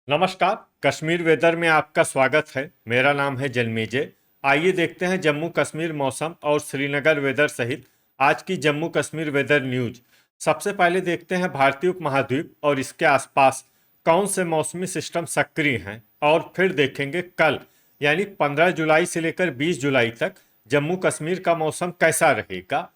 नमस्कार। कश्मीर वेदर में आपका स्वागत है। मेरा नाम है जन्मेजय। आइए देखते हैं जम्मू कश्मीर मौसम और श्रीनगर वेदर सहित आज की जम्मू कश्मीर वेदर न्यूज। सबसे पहले देखते हैं भारतीय उपमहाद्वीप और इसके आसपास कौन से मौसमी सिस्टम सक्रिय हैं, और फिर देखेंगे कल यानी 15 जुलाई से लेकर 20 जुलाई तक जम्मू कश्मीर का मौसम कैसा रहेगा।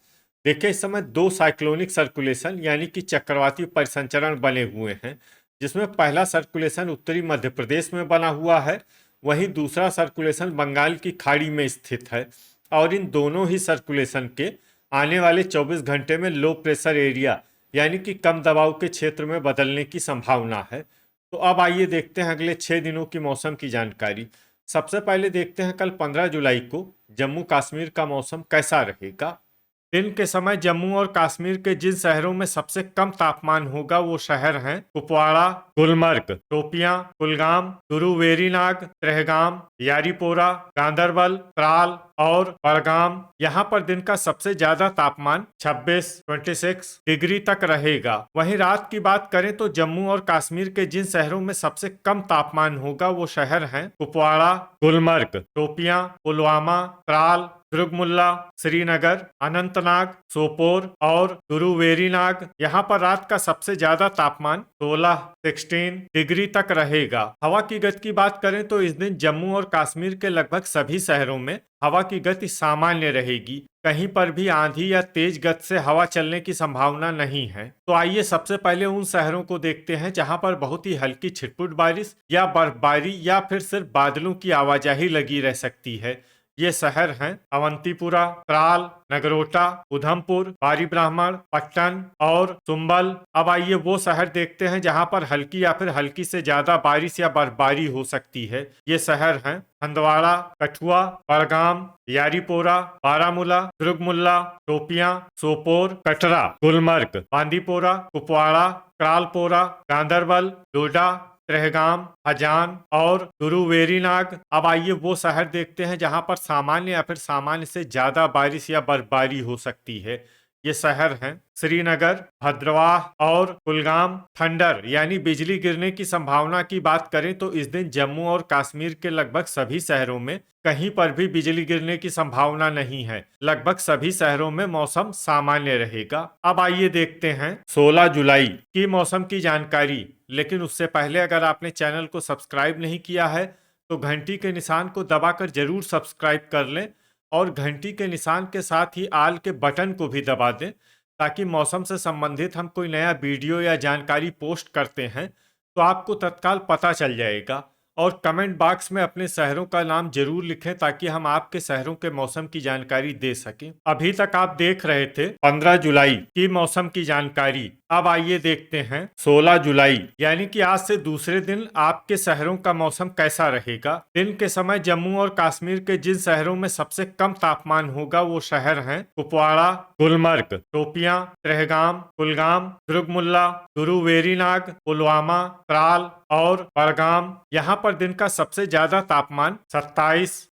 देखिए, इस समय दो साइक्लोनिक सर्कुलेशन यानी कि चक्रवाती परिसंचरण बने हुए हैं, जिसमें पहला सर्कुलेशन उत्तरी मध्य प्रदेश में बना हुआ है, वहीं दूसरा सर्कुलेशन बंगाल की खाड़ी में स्थित है। और इन दोनों ही सर्कुलेशन के आने वाले 24 घंटे में लो प्रेशर एरिया यानी कि कम दबाव के क्षेत्र में बदलने की संभावना है। तो अब आइए देखते हैं अगले 6 दिनों की मौसम की जानकारी। सबसे पहले देखते हैं कल 15 जुलाई को जम्मू कश्मीर का मौसम कैसा रहेगा। दिन के समय जम्मू और कश्मीर के जिन शहरों में सबसे कम तापमान होगा वो शहर हैं कुपवाड़ा, गुलमर्ग, शोपियां, कुलगाम, गुरु वेरीनाग, त्रेहगाम, यारीपोरा, गांदरबल, त्राल और बड़गाम। यहाँ पर दिन का सबसे ज्यादा तापमान 26 डिग्री तक रहेगा। वहीं रात की बात करें तो जम्मू और कश्मीर के जिन शहरों में सबसे कम तापमान होगा वो शहर हैं कुपवाड़ा, गुलमर्ग, शोपियां, पुलवामा, त्राल, दुर्गमुल्ला, श्रीनगर, अनंतनाग, सोपोर और गुरुवेरीनाग। यहाँ पर रात का सबसे ज्यादा तापमान 16 डिग्री तक रहेगा। हवा की गति की बात करें तो इस दिन जम्मू और कश्मीर के लगभग सभी शहरों में हवा की गति सामान्य रहेगी। कहीं पर भी आंधी या तेज गति से हवा चलने की संभावना नहीं है। तो आइए सबसे पहले उन शहरों को देखते हैं जहां पर बहुत ही हल्की छिटपुट बारिश या बर्फबारी या फिर सिर्फ बादलों की आवाजाही लगी रह सकती है। ये शहर हैं अवंतीपुरा, त्राल, नगरोटा, उधमपुर, बारी ब्राह्मण, पट्टन और सुंबल। अब आइए वो शहर देखते हैं जहां पर हल्की या फिर हल्की से ज्यादा बारिश या बर्फबारी हो सकती है। ये शहर हैं हंदवाड़ा, कठुआ, बड़गाम, यारीपोरा, बारामूला, दुर्गमुल्ला, शोपियां, सोपोर, कटरा, गुलमर्ग, बांदीपोरा, कुपवाड़ा, क्रालपोरा, गांदरबल, डोडा, त्रेहगाम, हजान और गुरुवेरीनाग। अब आइए वो शहर देखते हैं जहां पर सामान्य या फिर सामान्य से ज्यादा बारिश या बर्फबारी हो सकती है। ये शहर हैं श्रीनगर, भद्रवाह और कुलगाम। थंडर यानी बिजली गिरने की संभावना की बात करें तो इस दिन जम्मू और कश्मीर के लगभग सभी शहरों में कहीं पर भी बिजली गिरने की संभावना नहीं है। लगभग सभी शहरों में मौसम सामान्य रहेगा। अब आइए देखते हैं 16 जुलाई की मौसम की जानकारी। लेकिन उससे पहले अगर आपने चैनल को सब्सक्राइब नहीं किया है तो घंटी के निशान को दबाकर जरूर सब्सक्राइब कर लें, और घंटी के निशान के साथ ही आल के बटन को भी दबा दें, ताकि मौसम से संबंधित हम कोई नया वीडियो या जानकारी पोस्ट करते हैं तो आपको तत्काल पता चल जाएगा। और कमेंट बॉक्स में अपने शहरों का नाम जरूर लिखें ताकि हम आपके शहरों के मौसम की जानकारी दे सकें। अभी तक आप देख रहे थे 15 जुलाई की मौसम की जानकारी। अब आइए देखते हैं 16 जुलाई यानी कि आज से दूसरे दिन आपके शहरों का मौसम कैसा रहेगा। दिन के समय जम्मू और कश्मीर के जिन शहरों में सबसे कम तापमान होगा वो शहर हैं कुपवाड़ा, गुलमर्ग, शोपियां, त्रेहगाम, कुलगाम, दुर्गमुल्ला, गुरुवेरीनाग, पुलवामा, त्राल और बड़गाम। यहाँ पर दिन का सबसे ज्यादा तापमान 27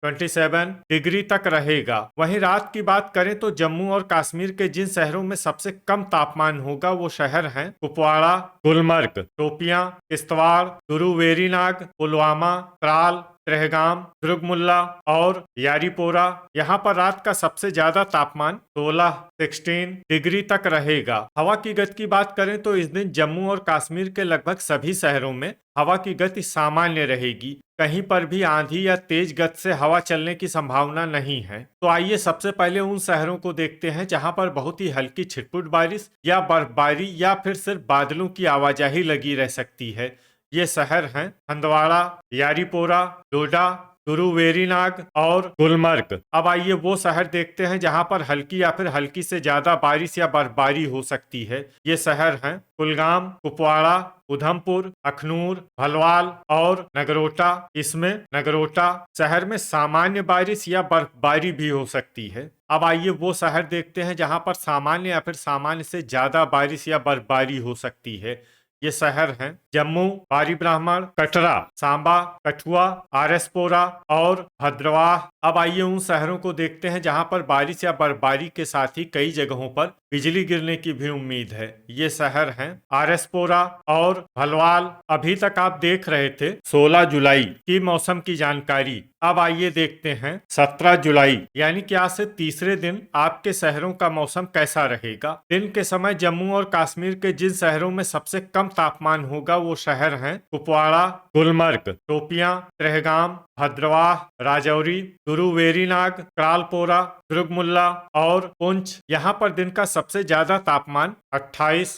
डिग्री तक रहेगा। वहीं रात की बात करें तो जम्मू और कश्मीर के जिन शहरों में सबसे कम तापमान होगा वो शहर हैं कुपवाड़ा, गुलमर्ग, शोपियां, किश्तवाड़, गुरुवेरीनाग, पुलवामा, त्राल, त्रेहगाम, दुर्गमुल्ला और यारीपोरा। यहाँ पर रात का सबसे ज्यादा तापमान 16 डिग्री तक रहेगा। हवा की गति की बात करें तो इस दिन जम्मू और कश्मीर के लगभग सभी शहरों में हवा की गति सामान्य रहेगी। कहीं पर भी आंधी या तेज गति से हवा चलने की संभावना नहीं है। तो आइए सबसे पहले उन शहरों को देखते हैं जहां पर बहुत ही हल्की छिटपुट बारिश या बर्फबारी या फिर सिर्फ बादलों की आवाजाही लगी रह सकती है। ये शहर हैं हंदवाड़ा, यारीपोरा, डोडा, गुरुवेरीनाग और गुलमर्ग। अब आइए वो शहर देखते हैं जहां पर हल्की या फिर हल्की से ज्यादा बारिश या बर्फबारी हो सकती है। ये शहर हैं कुलगाम, कुपवाड़ा, उधमपुर, अखनूर, भलवाल और नगरोटा। इसमें नगरोटा शहर में सामान्य बारिश या बर्फबारी भी हो सकती है। अब आइए वो शहर देखते हैं जहां पर सामान्य या फिर सामान्य से ज्यादा बारिश या बर्फबारी हो सकती है। ये शहर हैं जम्मू, बारी ब्राह्मण, कटरा, सांबा, कठुआ, आरएसपोरा और भद्रवाह। अब आइए उन शहरों को देखते हैं जहां पर बारिश या बर्फबारी के साथ ही कई जगहों पर बिजली गिरने की भी उम्मीद है। ये शहर हैं आरएसपुरा और भलवाल। अभी तक आप देख रहे थे 16 जुलाई की मौसम की जानकारी। अब आइए देखते हैं 17 जुलाई यानी कि आज से तीसरे दिन आपके शहरों का मौसम कैसा रहेगा। दिन के समय जम्मू और कश्मीर के जिन शहरों में सबसे कम तापमान होगा वो शहर हैं कुपवाड़ा, गुलमर्ग, शोपियां, ट्रहगाम, भद्रवाह, राजौरी, गुरुवेरीनाग, क्रालपोरा, दुर्गमुल्ला और पुंछ। यहाँ पर दिन का सबसे ज्यादा तापमान 28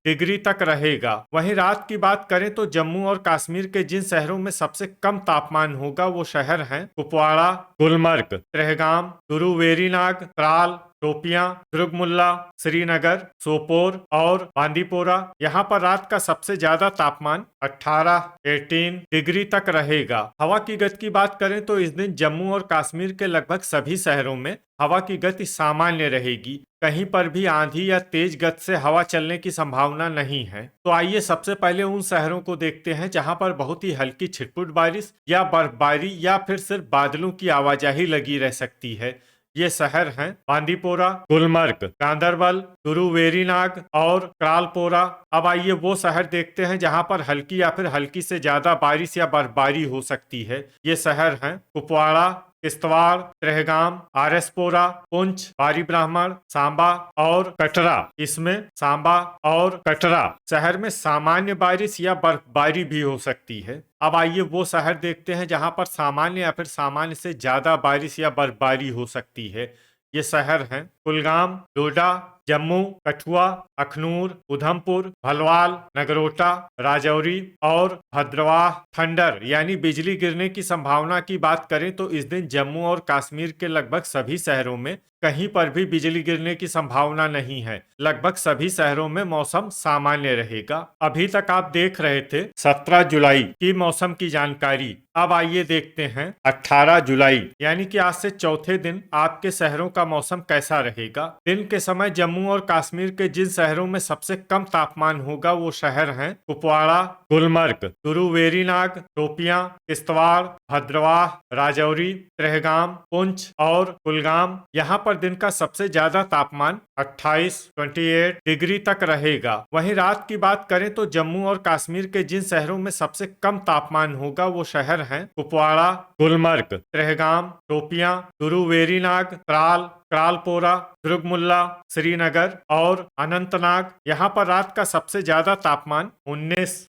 डिग्री तक रहेगा। वहीं रात की बात करें तो जम्मू और कश्मीर के जिन शहरों में सबसे कम तापमान होगा वो शहर हैं कुपवाड़ा, गुलमर्ग, ट्रहगाम, गुरुवेरीनाग, त्राल, शोपियां, दुर्गमुल्ला, श्रीनगर, सोपोर और बांदीपोरा। यहाँ पर रात का सबसे ज्यादा तापमान 18 डिग्री तक रहेगा। हवा की गति की बात करें तो इस दिन जम्मू और कश्मीर के लगभग सभी शहरों में हवा की गति सामान्य रहेगी। कहीं पर भी आंधी या तेज गति से हवा चलने की संभावना नहीं है। तो आइए सबसे पहले उन शहरों को देखते हैं जहां पर बहुत ही हल्की छिटपुट बारिश या बर्फबारी या फिर सिर्फ बादलों की आवाजाही लगी रह सकती है। ये शहर हैं बांदीपोरा, गुलमर्ग, गांदरबल, गुरुवेरीनाग और क्रालपोरा। अब आइए वो शहर देखते हैं जहां पर हल्की या फिर हल्की से ज्यादा बारिश या बर्फबारी हो सकती है। ये शहर हैं कुपवाड़ा, किश्तवाड़, ट्रहगाम, आरएसपुरा, पुंछ, बारी ब्राह्मण, सांबा और कटरा। इसमें सांबा और कटरा शहर में सामान्य बारिश या बर्फबारी भी हो सकती है। अब आइए वो शहर देखते हैं जहां पर सामान्य या फिर सामान्य से ज्यादा बारिश या बर्फबारी हो सकती है। ये शहर हैं कुलगाम, डोडा, जम्मू, कठुआ, अखनूर, उधमपुर, भलवाल, नगरोटा, राजौरी और भद्रवाह। थंडर यानी बिजली गिरने की संभावना की बात करें तो इस दिन जम्मू और कश्मीर के लगभग सभी शहरों में कहीं पर भी बिजली गिरने की संभावना नहीं है। लगभग सभी शहरों में मौसम सामान्य रहेगा। अभी तक आप देख रहे थे 17 जुलाई की मौसम की जानकारी। अब आइए देखते हैं 18 जुलाई यानी कि आज से चौथे दिन आपके शहरों का मौसम कैसा रहेगा। दिन के समय जम्मू और कश्मीर के जिन शहरों में सबसे कम तापमान होगा वो शहर हैं कुपवाड़ा, गुलमर्ग, गुरुवेरीनाग, शोपियां, किश्तवाड़, भद्रवाह, राजौरी, ट्रहगाम, पुंछ और कुलगाम। यहाँ पर दिन का सबसे ज्यादा तापमान 28 डिग्री तक रहेगा। वहीं रात की बात करें तो जम्मू और कश्मीर के जिन शहरों में सबसे कम तापमान होगा वो शहर हैं कुपवाड़ा, गुलमर्ग, ट्रहगाम, शोपियां, गुरुवेरीनाग, त्राल, क्रालपोरा, दुर्गमुल्ला, श्रीनगर और अनंतनाग। यहाँ पर रात का सबसे ज्यादा तापमान 19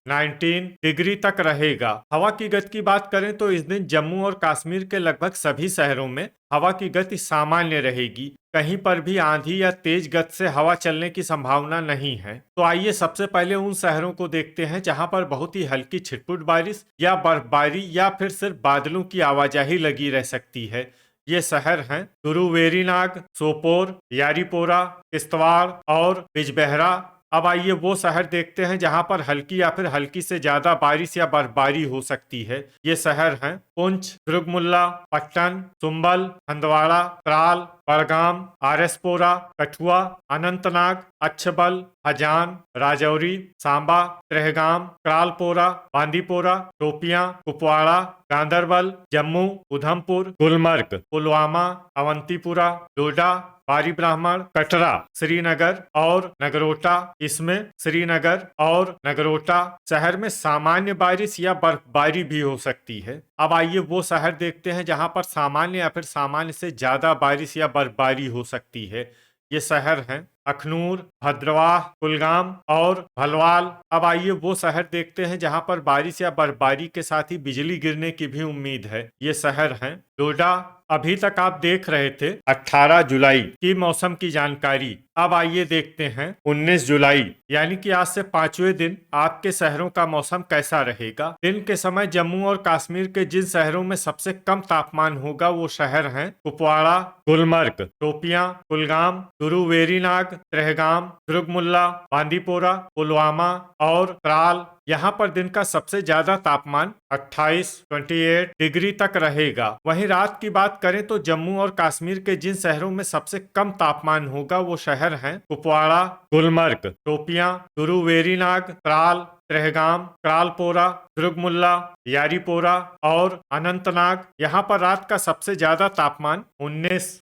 डिग्री तक रहेगा। हवा की गति की बात करें तो इस दिन जम्मू और कश्मीर के लगभग सभी शहरों में हवा की गति सामान्य रहेगी। कहीं पर भी आंधी या तेज गति से हवा चलने की संभावना नहीं है। तो आइए सबसे पहले उन शहरों को देखते हैं जहां पर बहुत ही हल्की छिटपुट बारिश या बर्फबारी या फिर सिर्फ बादलों की आवाजाही लगी रह सकती है। ये शहर हैं गुरुवेरीनाग, सोपोर, यारीपोरा, किश्तवाड़ और बिजबेहरा। अब आइए वो शहर देखते हैं जहां पर हल्की या फिर हल्की से ज्यादा बारिश या बर्फबारी हो सकती है। ये शहर हैं पुंछ, दुर्गमुल्ला, पट्टन, सुंबल, हंदवाड़ा, त्राल, बड़गाम, आरएसपुरा, कठुआ, अनंतनाग, अच्छबल, हजान, राजौरी, सांबा, ट्रहगाम, क्रालपोरा, बांदीपोरा, शोपियां, कुपवाड़ा, गांदरबल, जम्मू, उधमपुर, गुलमर्ग, पुलवामा, अवंतीपुरा, डोडा, बारी ब्राह्मण, कटरा, श्रीनगर और नगरोटा। इसमें श्रीनगर और नगरोटा शहर में सामान्य बारिश या बर्फबारी भी हो सकती है। अब आइए वो शहर देखते हैं जहां पर सामान्य या फिर सामान्य से ज्यादा बारिश या बर्फबारी हो सकती है। ये शहर हैं अखनूर, भद्रवाह, कुलगाम और भलवाल। अब आइए वो शहर देखते हैं जहां पर बारिश या बर्फबारी के साथ ही बिजली गिरने की भी उम्मीद है। ये शहर हैं डोडा। अभी तक आप देख रहे थे 18 जुलाई की मौसम की जानकारी। अब आइए देखते हैं 19 जुलाई यानी कि आज से पांचवें दिन आपके शहरों का मौसम कैसा रहेगा। दिन के समय जम्मू और कश्मीर के जिन शहरों में सबसे कम तापमान होगा वो शहर हैं कुपवाड़ा, गुलमर्ग, शोपियां, कुलगाम, गुरुवेरीनाग, ट्रहगाम, दुर्गमुल्ला, बांदीपोरा, पुलवामा और त्राल। यहाँ पर दिन का सबसे ज्यादा तापमान 28 डिग्री तक रहेगा। वहीं रात की बात करें तो जम्मू और कश्मीर के जिन शहरों में सबसे कम तापमान होगा वो शहर हैं कुपवाड़ा, गुलमर्ग, शोपियां, गुरुवेरीनाग, त्राल, त्रेहगाम, क्रालपोरा, दुर्गमुल्ला, यारीपोरा और अनंतनाग। यहाँ पर रात का सबसे ज्यादा तापमान 19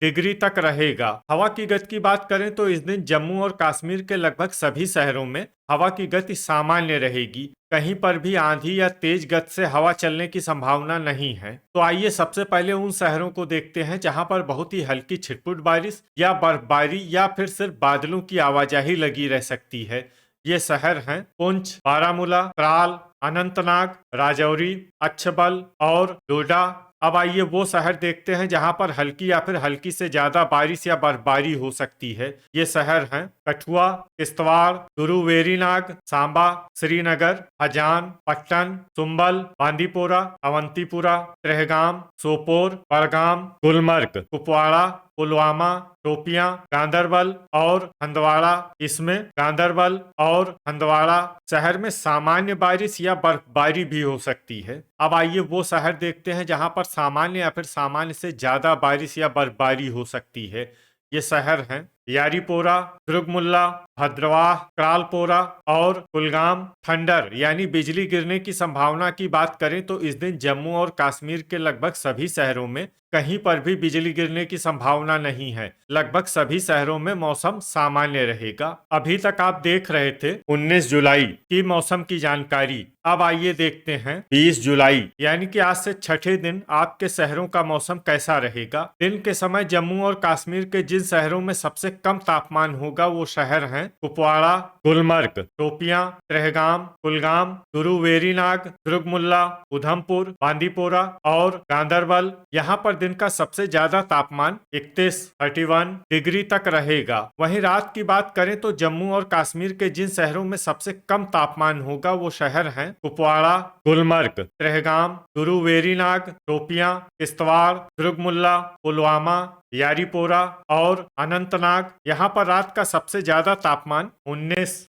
डिग्री तक रहेगा। हवा की गति की बात करें तो इस दिन जम्मू और कश्मीर के लगभग सभी शहरों में हवा की गति सामान्य रहेगी। कहीं पर भी आंधी या तेज गति से हवा चलने की संभावना नहीं है। तो आइए सबसे पहले उन शहरों को देखते हैं जहां पर बहुत ही हल्की छिटपुट बारिश या बर्फबारी या फिर सिर्फ बादलों की आवाजाही लगी रह सकती है। ये शहर हैं पुंछ, बारामूला, त्राल, अनंतनाग, राजौरी, अच्छबल और डोडा। अब आइए वो शहर देखते हैं जहां पर हल्की या फिर हल्की से ज्यादा बारिश या बर्फबारी हो सकती है। ये शहर हैं कठुआ, किश्तवाड़, गुरु वेरीनाग, सांबा, श्रीनगर, हजान, पट्टन, सुंबल, बांदीपोरा, अवंतीपुरा, त्रेहगाम, सोपोर, बड़गाम, गुलमर्ग, कुपवाड़ा, पुलवामा, शोपियां, गांदरबल और हंदवाड़ा। इसमें गांदरबल और हंदवाड़ा शहर में सामान्य बारिश या बर्फबारी भी हो सकती है। अब आइए वो शहर देखते हैं जहां पर सामान्य या फिर सामान्य से ज्यादा बारिश या बर्फबारी हो सकती है। ये शहर हैं यारीपोरा, दुर्गमुल्ला, भद्रवाह, क्रालपोरा और कुलगाम। थंडर यानी बिजली गिरने की संभावना की बात करें तो इस दिन जम्मू और कश्मीर के लगभग सभी शहरों में कहीं पर भी बिजली गिरने की संभावना नहीं है। लगभग सभी शहरों में मौसम सामान्य रहेगा। अभी तक आप देख रहे थे 19 जुलाई की मौसम की जानकारी। अब आइए देखते हैं 20 जुलाई यानी कि आज से छठे दिन आपके शहरों का मौसम कैसा रहेगा। दिन के समय जम्मू और कश्मीर के जिन शहरों में सबसे कम तापमान होगा वो शहर हैं कुपवाड़ा, गुलमर्ग, शोपियां, त्रेहगाम, कुलगाम, गुरु वेरीनाग, दुर्गमुल्ला, उधमपुर, बांदीपोरा और गांदरबल। यहाँ पर दिन का सबसे ज्यादा तापमान 31 डिग्री तक रहेगा। वहीं रात की बात करें तो जम्मू और कश्मीर के जिन शहरों में सबसे कम तापमान होगा वो शहर हैं कुपवाड़ा, गुलमर्ग, त्रेहगाम, गुरु वेरीनाग, शोपियां, किश्तवाड़, दुर्गमुल्ला, पुलवामा, यारीपोरा और अनंतनाग। यहाँ पर रात का सबसे ज्यादा तापमान 19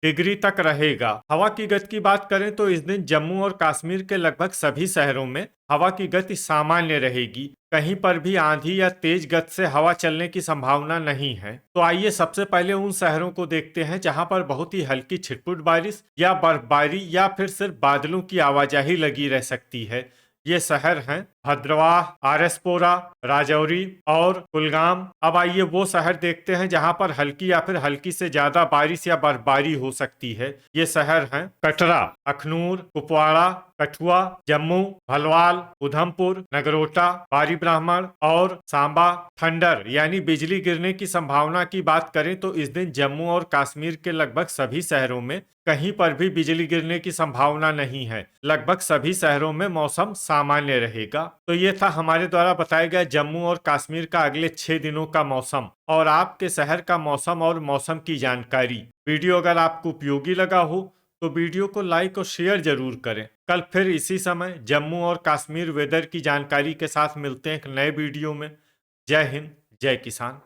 डिग्री तक रहेगा। हवा की गति की बात करें तो इस दिन जम्मू और कश्मीर के लगभग सभी शहरों में हवा की गति सामान्य रहेगी। कहीं पर भी आंधी या तेज गति से हवा चलने की संभावना नहीं है। तो आइए सबसे पहले उन शहरों को देखते हैं जहां पर बहुत ही हल्की छिटपुट बारिश या बर्फबारी या फिर सिर्फ बादलों की आवाजाही लगी रह सकती है। ये शहर हैं भद्रवाह, आरएसपोरा, राजौरी और कुलगाम। अब आइए वो शहर देखते हैं जहां पर हल्की या फिर हल्की से ज्यादा बारिश या बर्फबारी हो सकती है। ये शहर हैं कटरा, अखनूर, कुपवाड़ा, कठुआ, जम्मू, भलवाल, उधमपुर, नगरोटा, बारी ब्राह्मण और सांबा। थंडर यानी बिजली गिरने की संभावना की बात करें तो इस दिन जम्मू और कश्मीर के लगभग सभी शहरों में कहीं पर भी बिजली गिरने की संभावना नहीं है। लगभग सभी शहरों में मौसम सामान्य रहेगा। तो ये था हमारे द्वारा बताया गया जम्मू और कश्मीर का अगले 6 दिनों का मौसम और आपके शहर का मौसम और मौसम की जानकारी। वीडियो अगर आपको उपयोगी लगा हो तो वीडियो को लाइक और शेयर जरूर करें। कल फिर इसी समय जम्मू और कश्मीर वेदर की जानकारी के साथ मिलते हैं एक नए वीडियो में। जय हिंद, जय किसान।